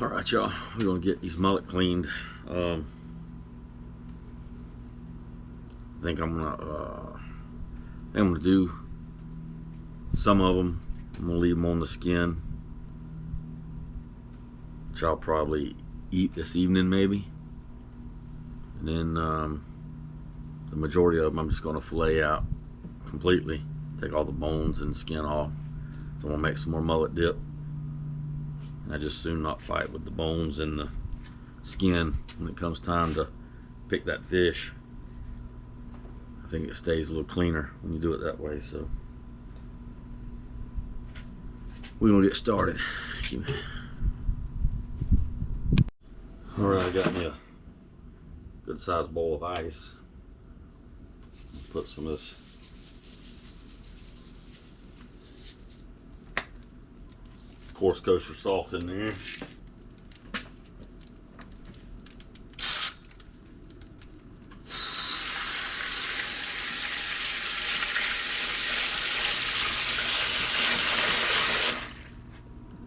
Alright, y'all, we're gonna get these mullet cleaned. I think I'm gonna do some of them. I'm gonna leave them on the skin, which I'll probably eat this evening maybe. And then the majority of them I'm just gonna fillet out completely, take all the bones and skin off. So I'm gonna make some more mullet dip. I just soon not fight with the bones and the skin when it comes time to pick that fish. I think it stays a little cleaner when you do it that way. So we're gonna get started. Alright, I got me a good sized bowl of ice. Put some of this coarse kosher salt in there.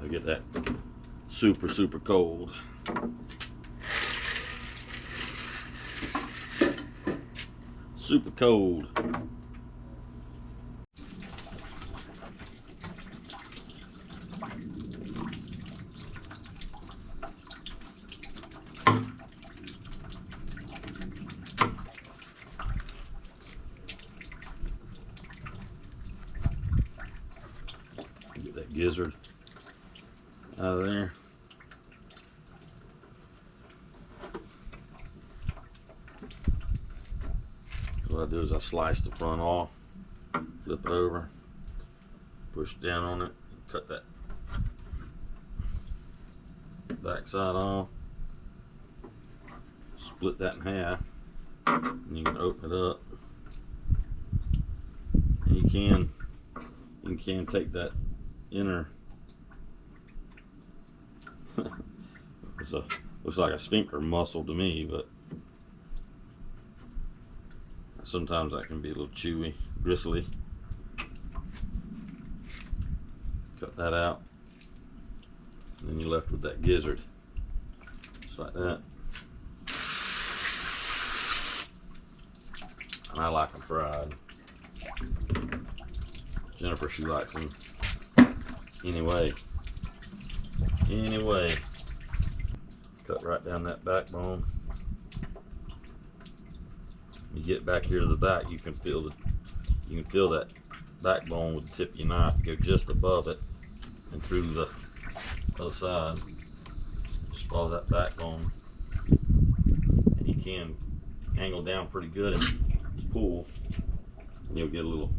I'll get that super cold. Super cold. Get that gizzard out of there. What I do is I slice the front off, flip it over, push down on it, cut that back side off, split that in half, and you can open it up. And you can take that inner looks like a sphincter muscle to me, but sometimes that can be a little chewy, gristly. Cut that out, and then you're left with that gizzard, just like that. And I like them fried. Jennifer, she likes them anyway. Cut right down that backbone. You get back here to the back, you can feel that backbone with the tip of your knife go just above it and through the other side. Just follow that backbone, and you can angle down pretty good and pull, and you'll get a little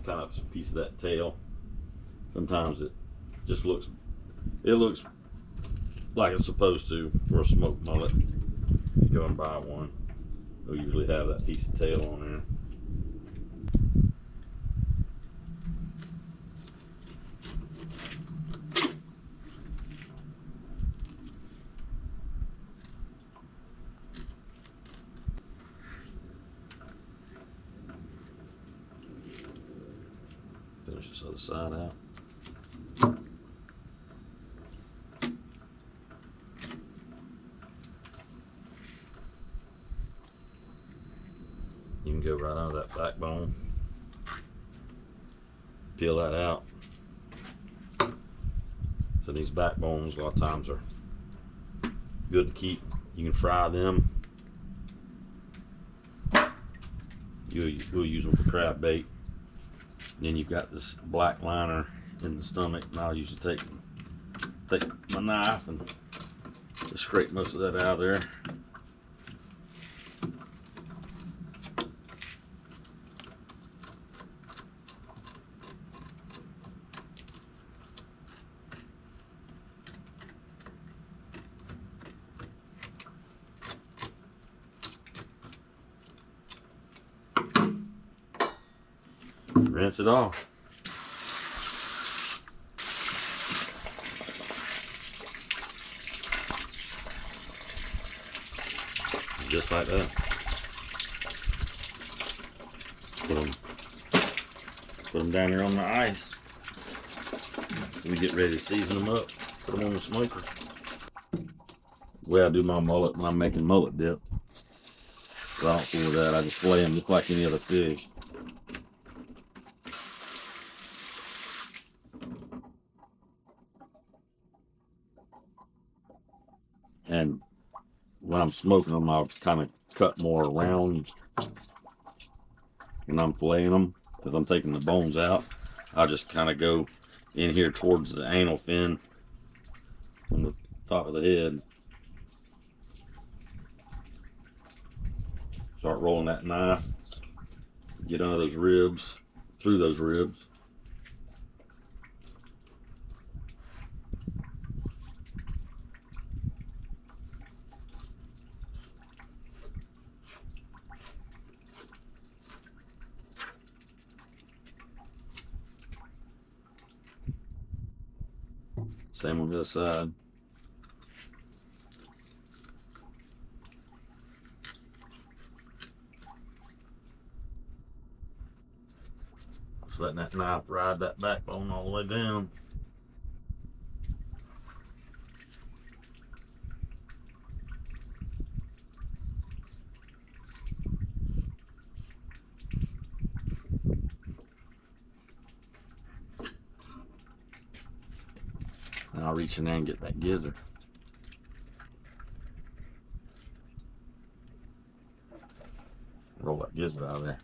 kind of piece of that tail. Sometimes it just looks like it's supposed to for a smoked mullet. You go and buy one, they'll usually have that piece of tail on there. Finish this other side out. You can go right under that backbone, peel that out. So these backbones a lot of times are good to keep. You can fry them. We'll use them for crab bait. Then you've got this black liner in the stomach, and I'll usually take my knife and just scrape most of that out of there. Rinse it off. Just like that. Put them down there on the ice. So we get ready to season them up. Put them on the smoker. The way I do my mullet when I'm making mullet dip. So I don't fool with that. I just fillet them just like any other fish. And when I'm smoking them, I'll kind of cut more around when I'm filleting them, because I'm taking the bones out. I just kind of go in here towards the anal fin from the top of the head. Start rolling that knife, get under those ribs, through those ribs. Same on the other side. Just letting that knife ride that backbone all the way down. And I'll reach in there and get that gizzard. Roll that gizzard out of there.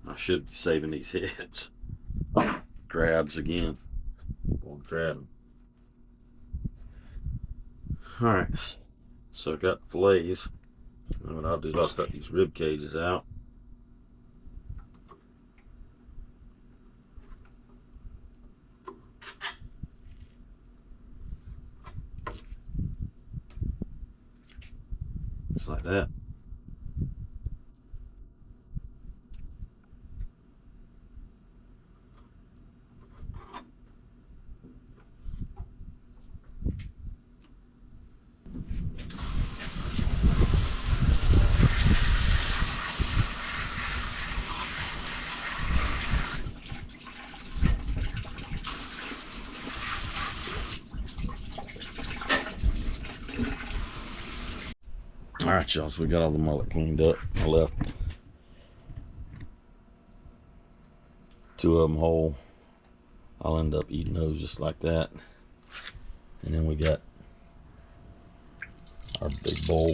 I should be saving these heads. Crabs again. Going crabbing. Alright, so I've got fillets. And what I'll do is I'll cut these rib cages out. Just like that. Alright, y'all, so we got all the mullet cleaned up. I left 2 of them whole. I'll end up eating those just like that. And then we got our big bowl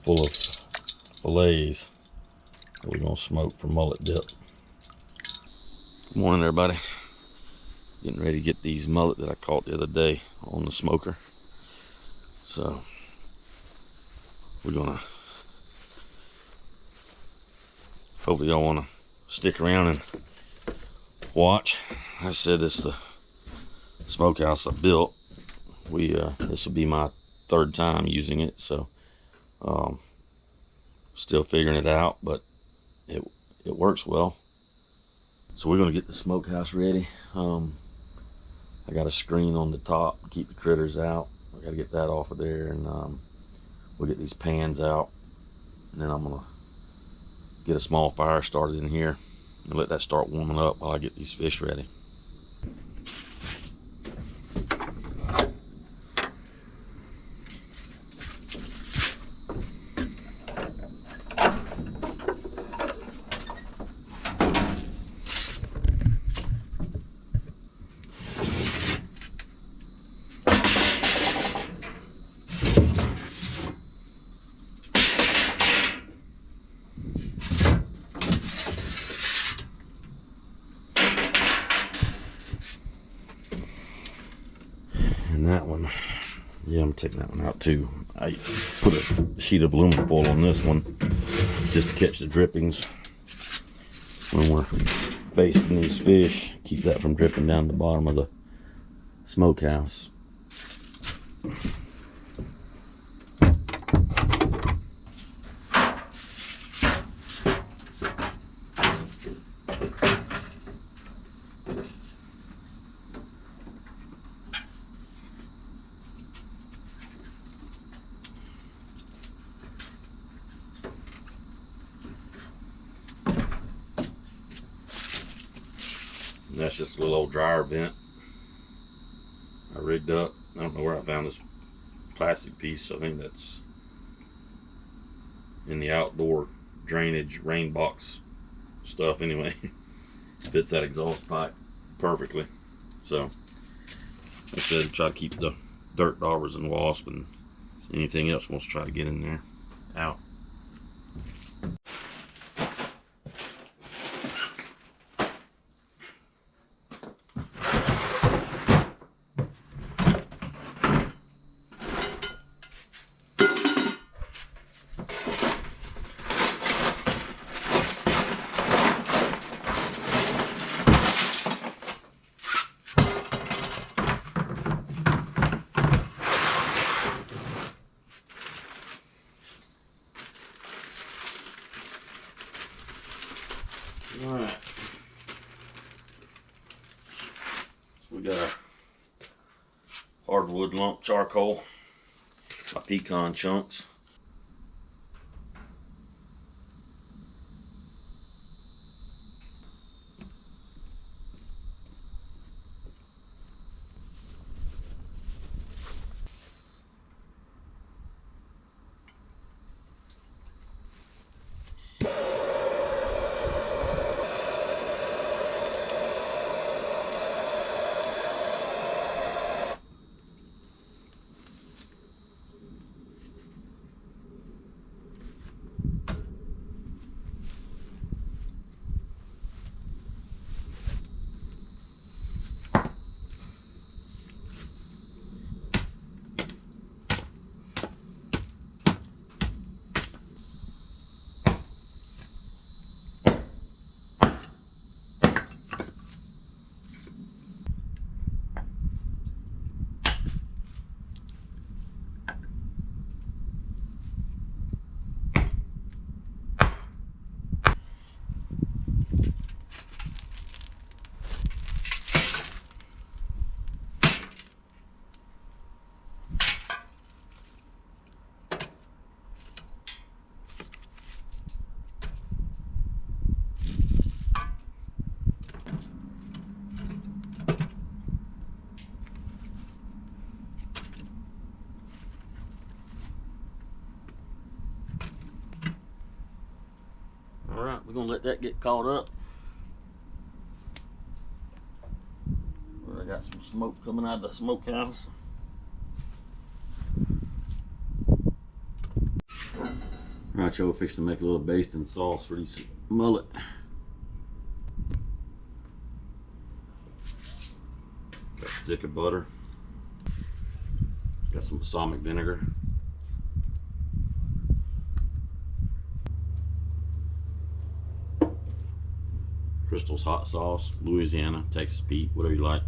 full of fillets that we're going to smoke for mullet dip. Good morning, everybody. Getting ready to get these mullet that I caught the other day on the smoker. So we're gonna, hopefully y'all wanna stick around and watch. I said this is the smokehouse I built. This will be my 3rd time using it, so still figuring it out, but it works well. So we're gonna get the smokehouse ready. I got a screen on the top to keep the critters out. I gotta get that off of there, and we'll get these pans out, and then I'm gonna get a small fire started in here and let that start warming up while I get these fish ready. And that one, yeah, I'm taking that one out too. I put a sheet of aluminum foil on this one just to catch the drippings when we're basting these fish. Keep that from dripping down the bottom of the smokehouse. that's just a little old dryer vent I rigged up. I don't know where I found this plastic piece. I think that's in the outdoor drainage rain box stuff anyway. Fits that exhaust pipe perfectly. So like I said, try to keep the dirt daubers and wasp and anything else wants to try to get in there out. Alright, so we got our hardwood lump charcoal, my pecan chunks. Alright, we're going to let that get caught up. I got some smoke coming out of the smokehouse. Alright, y'all, we're fixing to make a little basting sauce for these mullet. Got a stick of butter. Got some balsamic vinegar. Crystal's hot sauce, Louisiana, Texas Pete, whatever you like.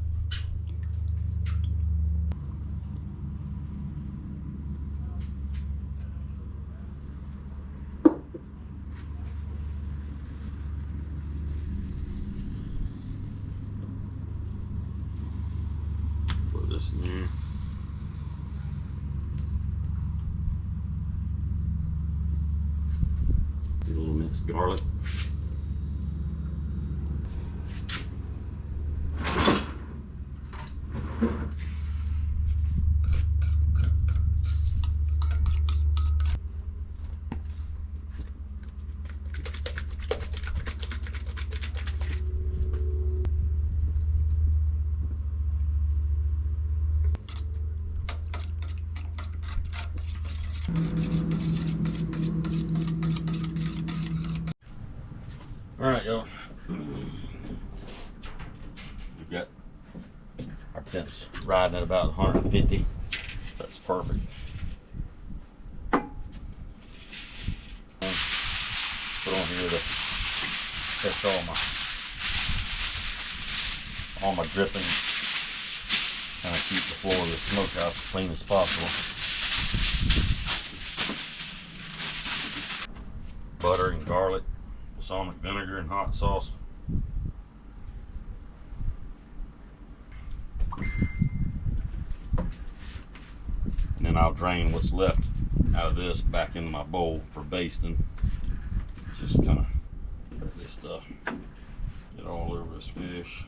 Put this in there. A little minced garlic. Alright, y'all. We've got our temps riding at about 150. That's perfect. Put on here to test all my dripping. Kind of keep the floor of the smokehouse as clean as possible. Butter and garlic, balsamic vinegar and hot sauce. And then I'll drain what's left out of this back into my bowl for basting. Just kind of let this stuff get all over this fish.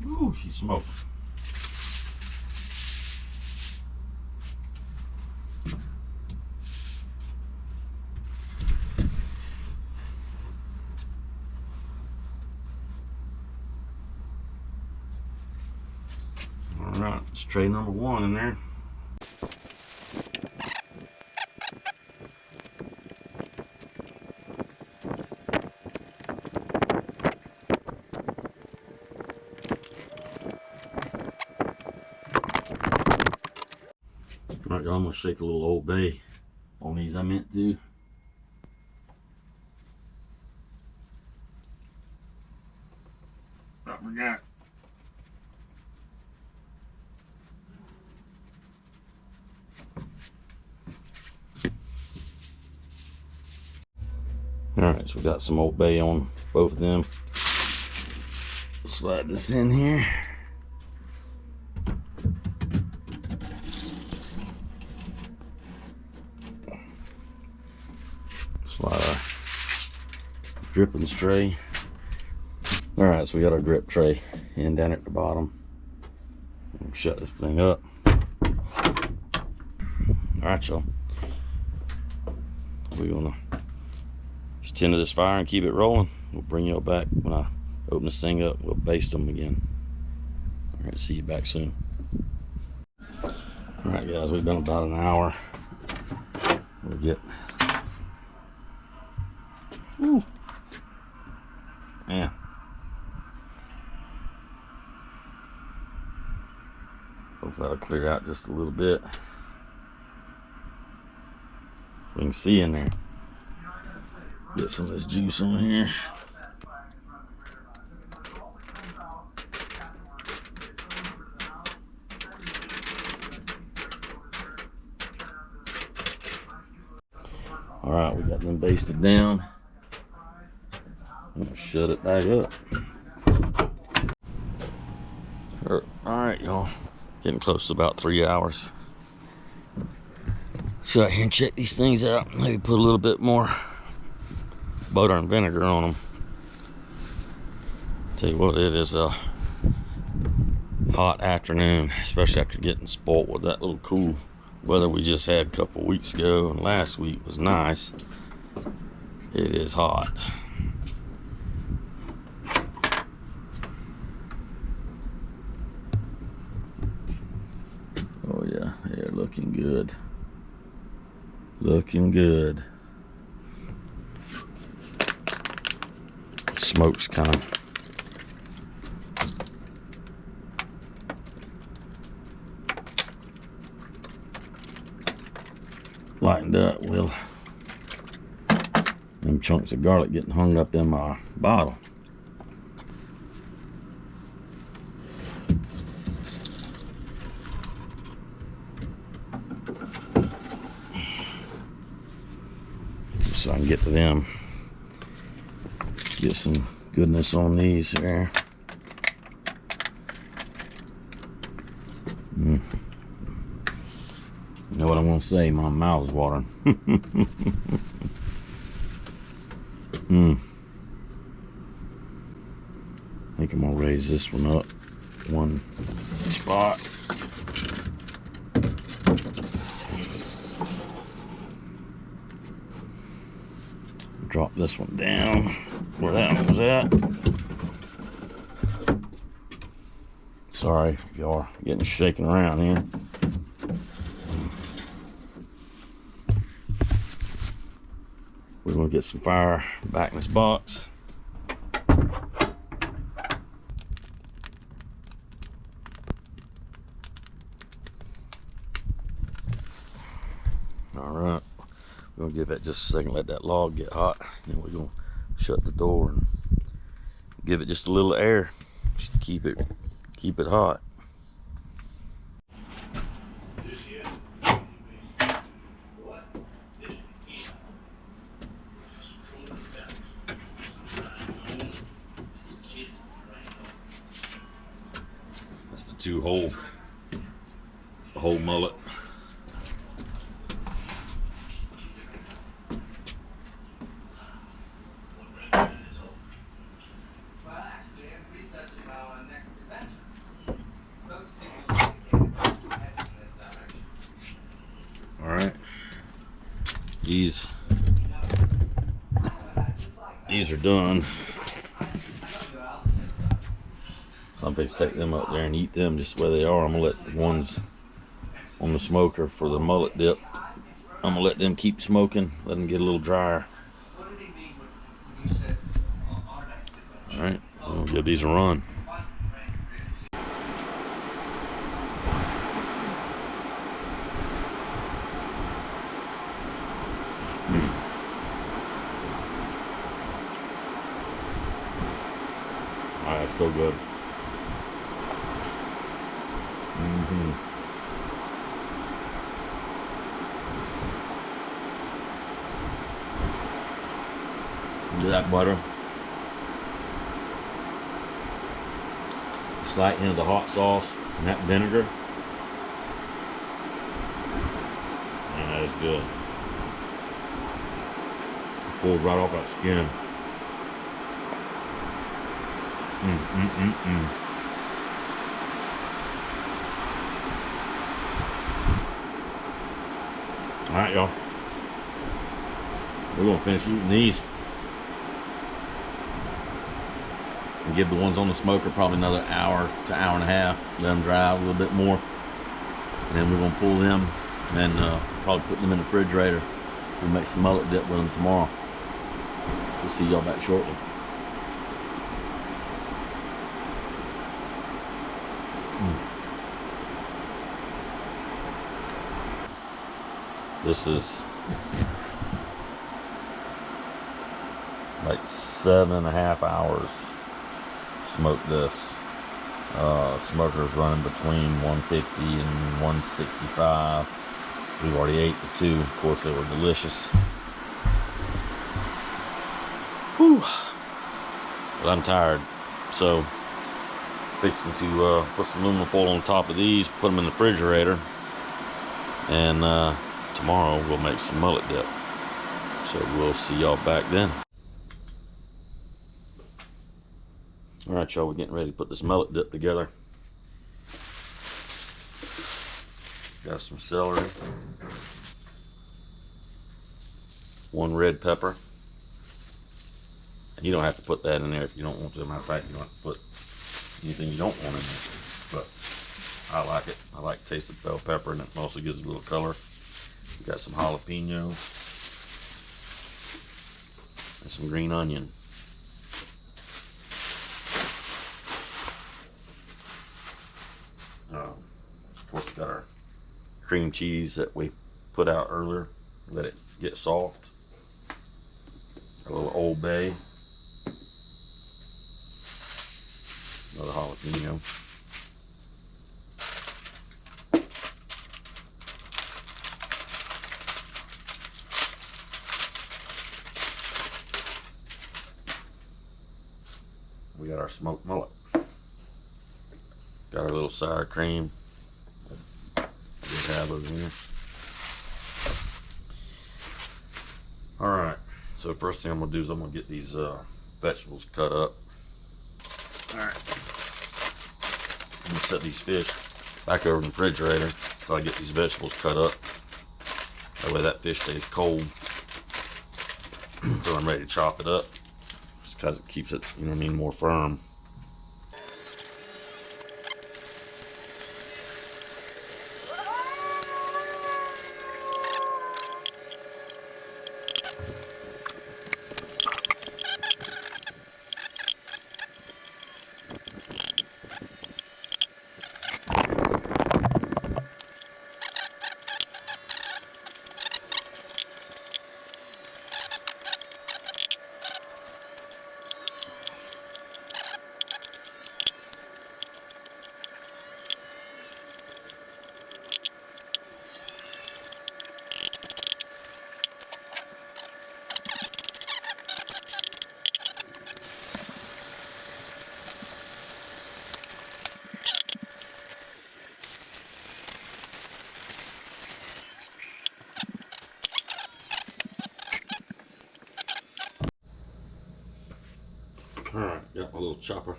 Ooh, she smoked. All right, it's tray number 1 in there. All right, y'all, I'm gonna shake a little Old Bay on these. I meant to. I forgot. All right, so we got some Old Bay on both of them. Slide this in here. Slide our dripping tray. All right, so we got our drip tray in down at the bottom. Shut this thing up. All right, y'all. We're gonna just tend to this fire and keep it rolling. We'll bring y'all back when I open this thing up. We'll baste them again. All right, see you back soon. All right, guys, we've been about an hour. We'll get. Woo. Man. Hopefully that'll clear out just a little bit. We can see in there. Get some of this juice on here. All right, we got them basted down. I'm gonna shut it back up. All right, y'all. Getting close to about 3 hours. Let's go out here and check these things out. Maybe put a little bit more butter and vinegar on them. Tell you what, it is a hot afternoon, especially after getting spoiled with that little cool weather we just had a couple weeks ago, and last week was nice. It is hot. Oh yeah, they're looking good. Looking good. Smoke's kind of lightened up. Well, them chunks of garlic getting hung up in my bottle. So I can get to them. Get some goodness on these here. You know what I'm gonna say? My mouth's watering. I think I'm gonna raise this one up one spot. Drop this one down where that one was at. Sorry if y'all are getting shaken around here. We're gonna get some fire back in this box. All right. We're gonna give that just a second, let that log get hot. Then we're gonna shut the door and give it just a little air, just to keep it hot. That's the whole mullet. these are done. So I'm going to take them up there and eat them just the way they are. I'm going to let the ones on the smoker for the mullet dip, I'm going to let them keep smoking, let them get a little drier. Alright, we'll give these a run. Alright, that's so good. Do that butter. Slight hint of the hot sauce and that vinegar. Man, that is good. Pulled right off that skin. Alright, y'all. We're gonna finish eating these. And give the ones on the smoker probably another hour to hour and a half. Let them dry out a little bit more. And then we're gonna pull them and probably put them in the refrigerator. We'll make some mullet dip with them tomorrow. We'll see y'all back shortly. This is like 7.5 hours smoked this. Smoker's running between 150 and 165. We've already ate the two. Of course, they were delicious. Whew. But I'm tired, so fixing to put some aluminum foil on top of these, put them in the refrigerator, and tomorrow we'll make some mullet dip. So we'll see y'all back then. Alright, y'all, we're getting ready to put this mullet dip together. Got some celery, 1 red pepper. And you don't have to put that in there if you don't want to. Matter of fact, you don't have to put anything you don't want in there. But I like it. I like the taste of bell pepper, and it also gives it a little color. We got some jalapeno and some green onion. Of course, we got our cream cheese that we put out earlier. Let it get soft. A little Old Bay. Another jalapeno. We got our smoked mullet. Got our little sour cream we have over here. Alright, so first thing I'm going to do is I'm going to get these vegetables cut up. Alright, I'm going to set these fish back over in the refrigerator until I get these vegetables cut up. That way that fish stays cold until I'm ready to chop it up. Just because it keeps it, you know what I mean, more firm. Alright, got my little chopper.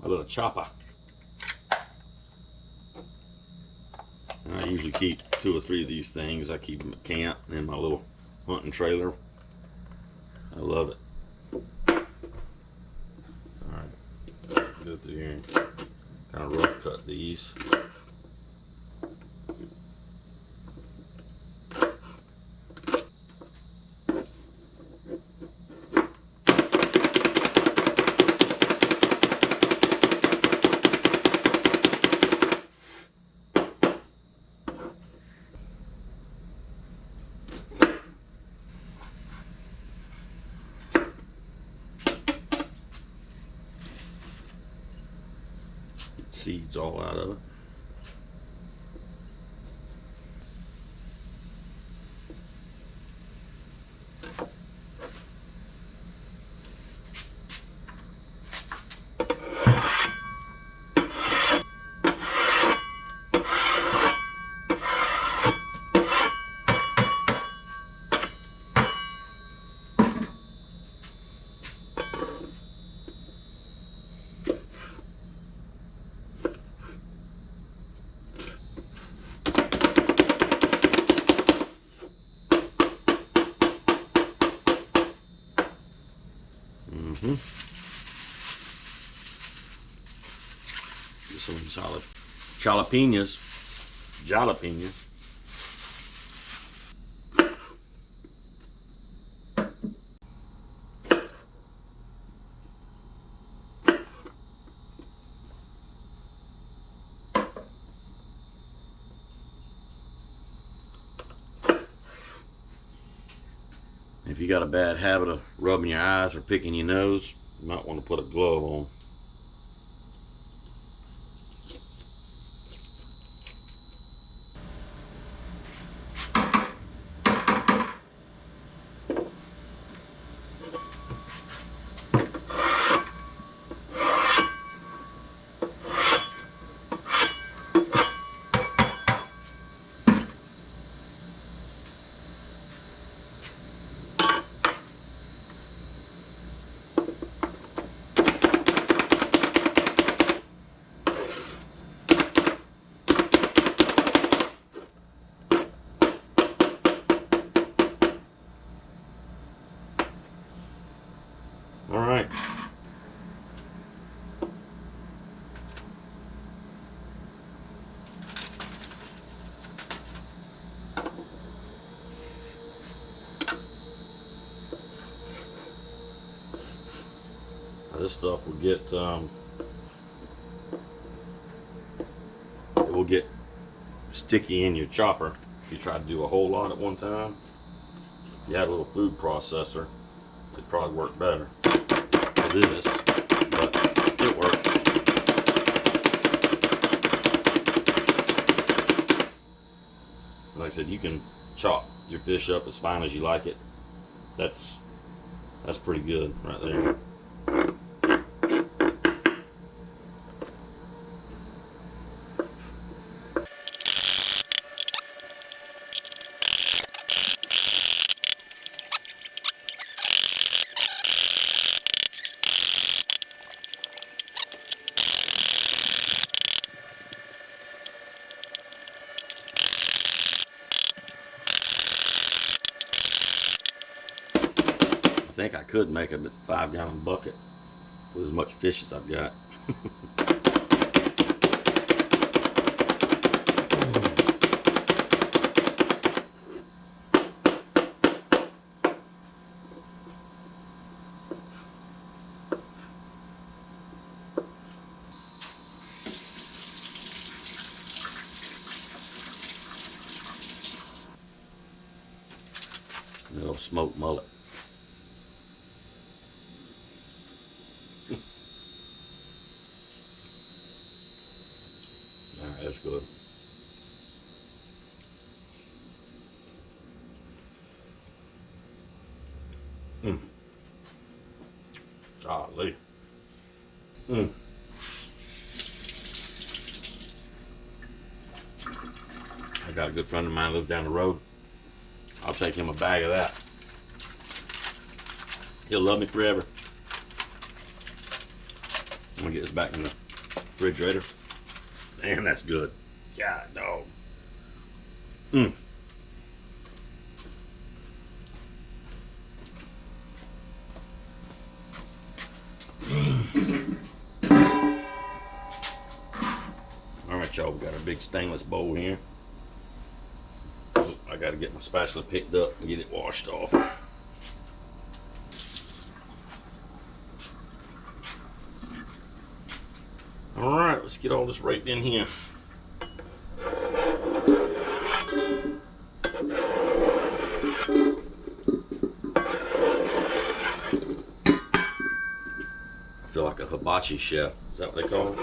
My little chopper. And I usually keep 2 or 3 of these things. I keep them at camp in my little hunting trailer. I love it. Alright, go through here and kind of rough cut these. Seeds all out of it. Some jalapenos. If you got a bad habit of rubbing your eyes or picking your nose, you might want to put a glove on. All right. This stuff will get it will get sticky in your chopper if you try to do a whole lot at one time. If you had a little food processor, it'd probably work better for this, but it works. Like I said, you can chop your fish up as fine as you like it. That's pretty good right there. I think I could make a 5-gallon bucket with as much fish as I've got. A little smoked mullet. Alright, that's good. Golly. I got a good friend of mine who lives down the road. I'll take him a bag of that. He'll love me forever. I'm gonna get this back in the refrigerator. Damn, that's good. God, dog. Alright y'all, we got our big stainless bowl here. I gotta get my spatula picked up and get it washed off. Alright, let's get all this right in here. I feel like a hibachi chef. Is that what they call it?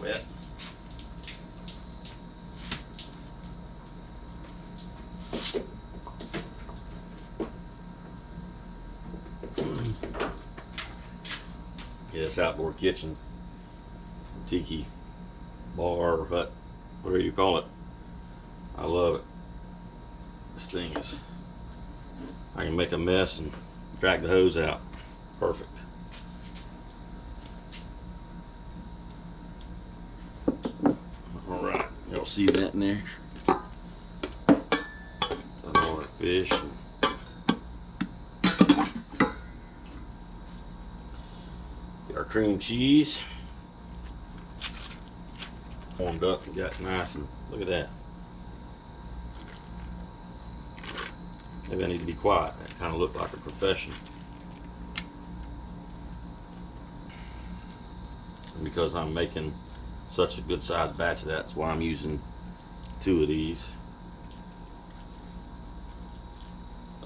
Wet. Yeah, this outdoor kitchen, tiki bar or hut, whatever you call it. I love it. This thing is, I can make a mess and drag the hose out. Perfect. Alright, y'all see that in there? Got all our fish. Get our cream cheese. Warmed up and got nice, and look at that. Maybe I need to be quiet. That kind of looked like a professional. And because I'm making such a good sized batch of that, that's why I'm using 2 of these. I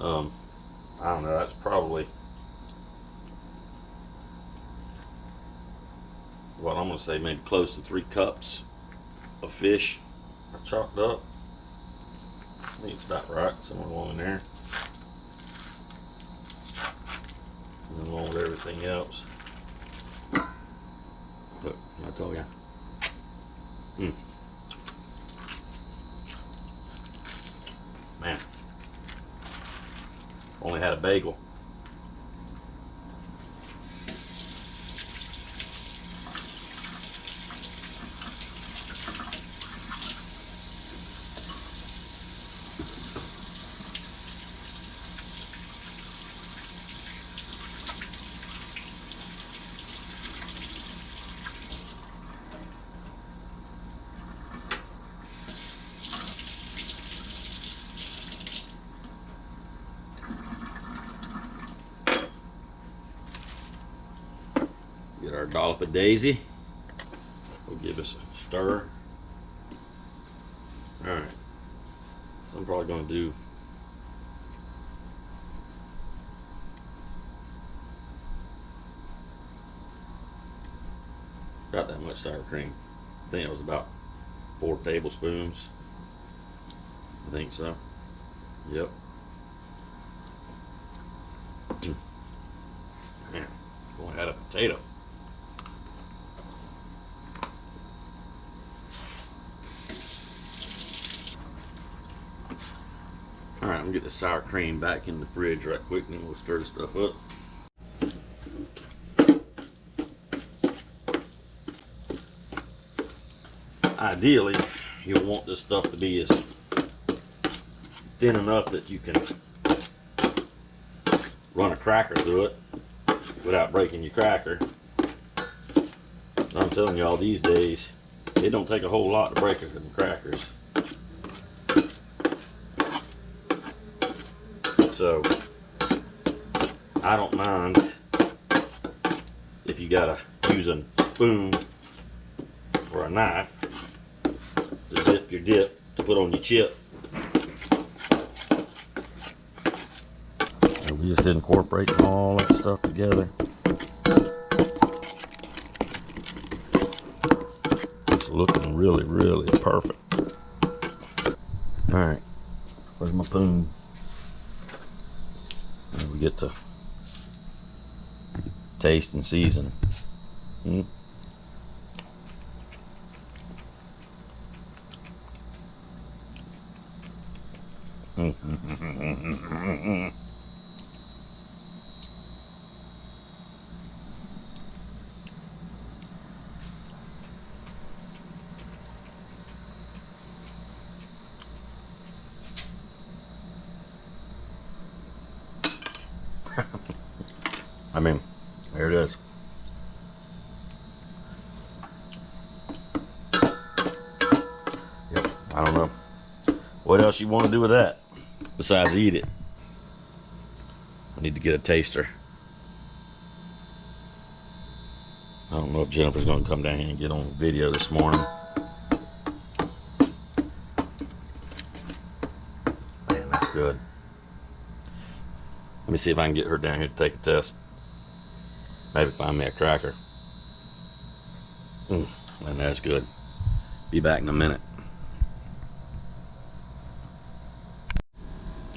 don't know, that's probably what I'm gonna say, maybe close to 3 cups of fish I chopped up. I think it's about right, somewhere along in there. And then along with everything else. Look, I told ya. Man, only had a bagel. Get our dollop of daisy. We'll give us a stir. Alright. So I'm probably going to do about that much sour cream. I think it was about 4 tablespoons. I think so. Yep. Man, going to add a potato. Alright, I'm going to get the sour cream back in the fridge right quick, and then we'll stir the stuff up. Ideally, you'll want this stuff to be as thin enough that you can run a cracker through it without breaking your cracker. I'm telling y'all, these days, it don't take a whole lot to break them crackers. So, I don't mind if you gotta use a spoon or a knife to dip your dip to put on your chip. just incorporating all that stuff together. It's looking really, really perfect. All right, where's my spoon? And we get to taste and season. I mean, there it is. Yep, I don't know what else you want to do with that besides eat it. I need to get a taster. I don't know if Jennifer's going to come down here and get on video this morning. Man, that's good. Let me see if I can get her down here to take a test. Maybe find me a cracker. Man, that's good. Be back in a minute.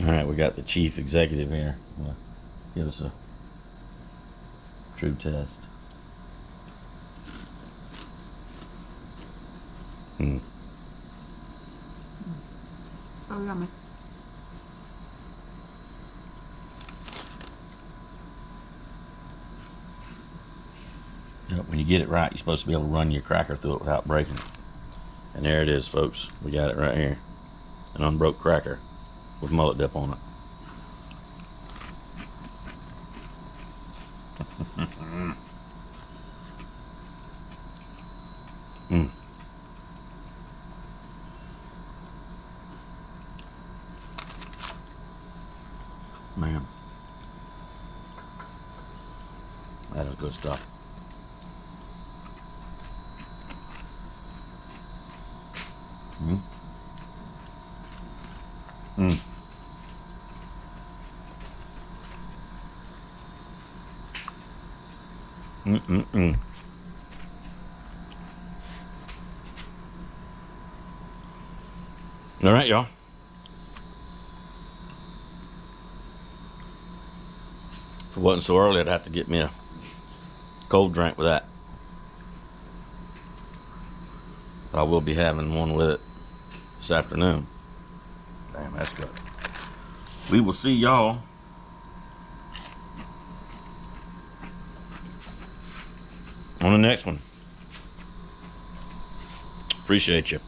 Alright, we got the chief executive here. Give us a true test. Oh, yummy. Yep, when you get it right, you're supposed to be able to run your cracker through it without breaking it. And there it is, folks. We got it right here. An unbroke cracker with mullet dip on it. Man, that is good stuff. All right, y'all. If it wasn't so early, I'd have to get me a cold drink with that. But I will be having one with it this afternoon. Damn, that's good. We will see y'all on the next one. Appreciate you.